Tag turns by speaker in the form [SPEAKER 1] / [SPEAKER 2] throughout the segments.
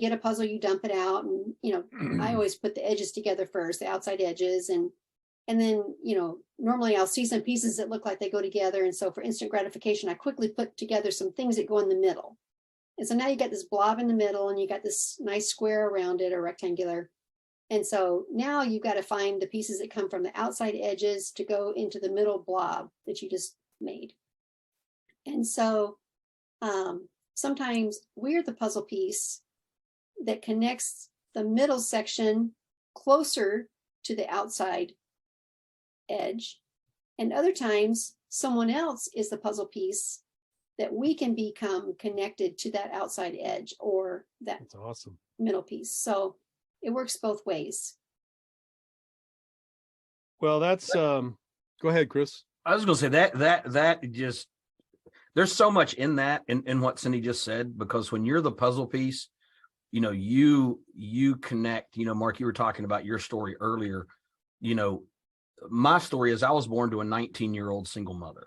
[SPEAKER 1] get a puzzle, you dump it out, and I always put the edges together first, the outside edges, and then normally I'll see some pieces that look like they go together, and so for instant gratification, I quickly put together some things that go in the middle. And so now you got this blob in the middle, and you got this nice square around it, or rectangular. And so now you've got to find the pieces that come from the outside edges to go into the middle blob that you just made. And so sometimes we're the puzzle piece that connects the middle section closer to the outside edge. And other times someone else is the puzzle piece that we can become connected to that outside edge or that's
[SPEAKER 2] awesome
[SPEAKER 1] middle piece. So it works both ways.
[SPEAKER 2] Well, that's go ahead, Chris.
[SPEAKER 3] I was going to say that just, there's so much in that, in what Cindy just said, because when you're the puzzle piece, you connect. Mark, you were talking about your story earlier. My story is I was born to a 19-year-old single mother,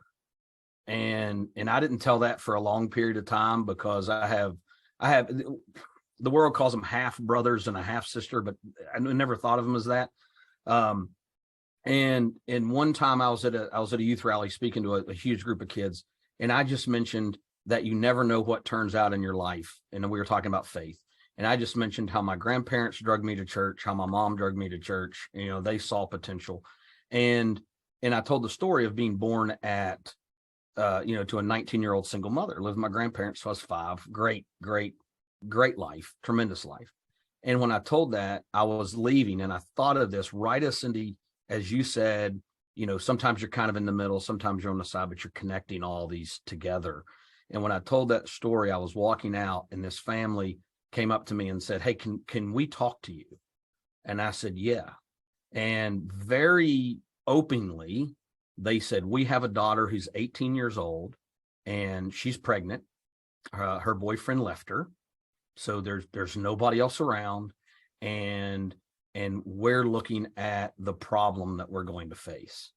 [SPEAKER 3] and I didn't tell that for a long period of time because I have the world calls them half brothers and a half sister, but I never thought of them as that. And one time I was at a youth rally speaking to a huge group of kids, and I just mentioned that you never know what turns out in your life. And we were talking about faith. And I just mentioned how my grandparents drug me to church, how my mom drug me to church. They saw potential. And I told the story of being born at, to a 19-year-old single mother. Lived with my grandparents till I was 5. Great life, tremendous life. And when I told that, I was leaving, and I thought of this right as Cindy, as you said, sometimes you're kind of in the middle, sometimes you're on the side, but you're connecting all these together. And when I told that story, I was walking out, and this family came up to me and said, "Hey, can we talk to you?" And I said, "Yeah." And very openly, they said, "We have a daughter who's 18 years old, and she's pregnant. Her boyfriend left her. So there's nobody else around, and we're looking at the problem that we're going to face."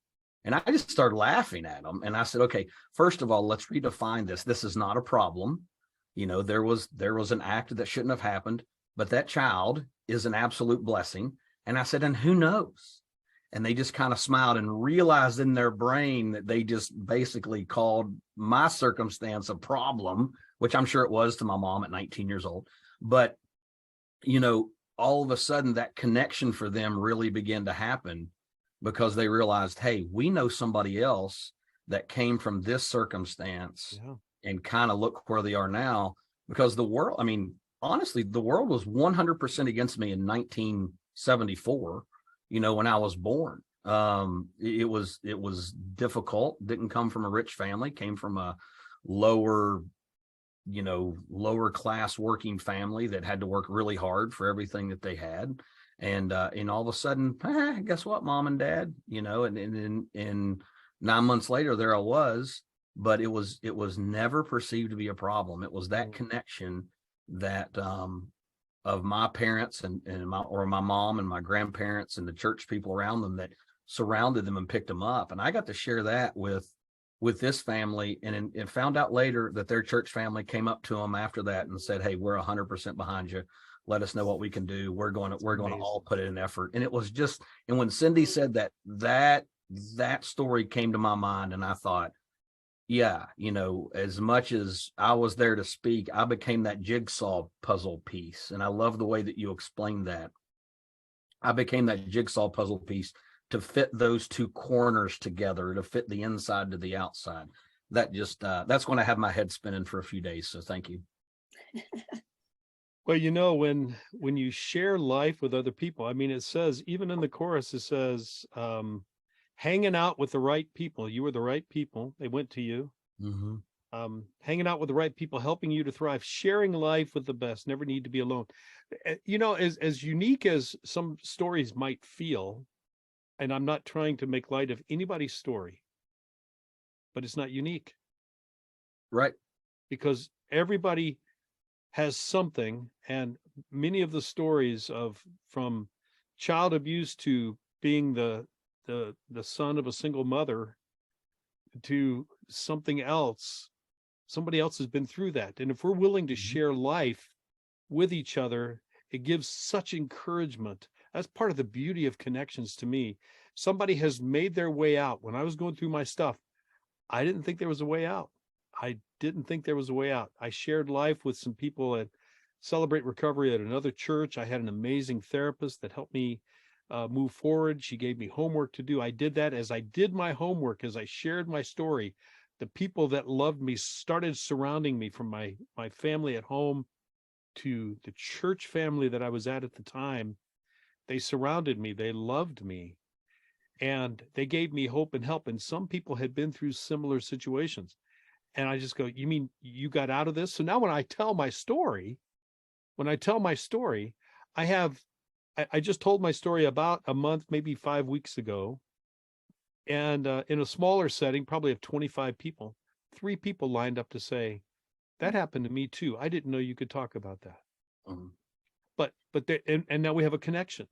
[SPEAKER 3] And I just started laughing at them. And I said, "Okay, first of all, let's redefine this. This is not a problem. There was an act that shouldn't have happened, but that child is an absolute blessing." And I said, "And who knows?" And they just kind of smiled and realized in their brain that they just basically called my circumstance a problem, which I'm sure it was to my mom at 19 years old. But, all of a sudden that connection for them really began to happen because they realized, hey, we know somebody else that came from this circumstance. Yeah. And kind of look where they are now, because the world, honestly, the world was 100% against me in 1974, when I was born. It was difficult, didn't come from a rich family, came from a lower class working family that had to work really hard for everything that they had. And all of a sudden, guess what, Mom and Dad, and 9 months later, there I was. But it was never perceived to be a problem. It was that connection that of my parents and my mom and my grandparents and the church people around them that surrounded them and picked them up. And I got to share that with this family, and found out later that their church family came up to them after that and said, "Hey, we're 100% behind you. Let us know what we can do. We're going to all put in an effort." And it was just, and when Cindy said that story came to my mind, and I thought, yeah, as much as I was there to speak, I became that jigsaw puzzle piece. And I love the way that you explained that. I became that jigsaw puzzle piece to fit those two corners together, to fit the inside to the outside. That just, that's going to have my head spinning for a few days. So thank you.
[SPEAKER 2] Well, when you share life with other people, it says, even in the chorus, it says, hanging out with the right people. You were the right people. They went to you. Mm-hmm. Hanging out with the right people, helping you to thrive, sharing life with the best, never need to be alone. As unique as some stories might feel, and I'm not trying to make light of anybody's story, but it's not unique.
[SPEAKER 3] Right.
[SPEAKER 2] Because everybody has something, and many of the stories from child abuse to being the son of a single mother to something else, somebody else has been through that. And if we're willing to share life with each other, it gives such encouragement. That's part of the beauty of connections to me. Somebody has made their way out. When I was going through my stuff, I didn't think there was a way out. I didn't think there was a way out. I shared life with some people at Celebrate Recovery at another church. I had an amazing therapist that helped me move forward. She gave me homework to do. I did that. As I did my homework, as I shared my story, the people that loved me started surrounding me, from my family at home to the church family that I was at the time. They surrounded me. They loved me. And they gave me hope and help. And some people had been through similar situations. And I just go, you mean you got out of this? So now when I tell my story, I just told my story about a month, maybe 5 weeks ago. And in a smaller setting, probably of 25 people, 3 people lined up to say, that happened to me too. I didn't know you could talk about that.
[SPEAKER 3] Mhm.
[SPEAKER 2] But and now we have a connection.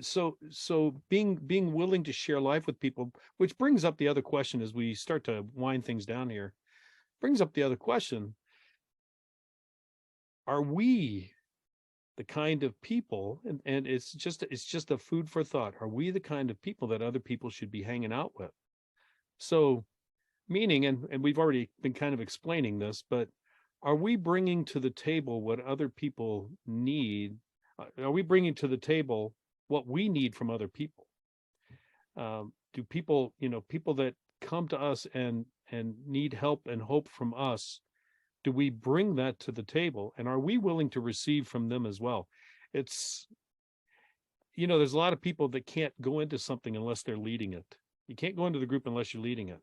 [SPEAKER 2] So being willing to share life with people, which brings up the other question as we start to wind things down here, brings up the other question. Are we the kind of people, and it's just a food for thought. Are we the kind of people that other people should be hanging out with? So meaning, and we've already been kind of explaining this, but are we bringing to the table what other people need? Are we bringing to the table what we need from other people? Do people, people that come to us and need help and hope from us, do we bring that to the table? And are we willing to receive from them as well? It's, there's a lot of people that can't go into something unless they're leading it. You can't go into the group unless you're leading it.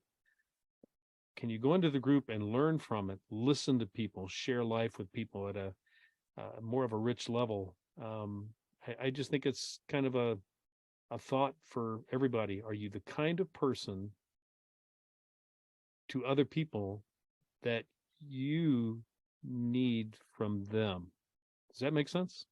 [SPEAKER 2] Can you go into the group and learn from it, listen to people, share life with people at a more of a rich level? I just think it's kind of a thought for everybody. Are you the kind of person to other people that you need from them? Does that make sense?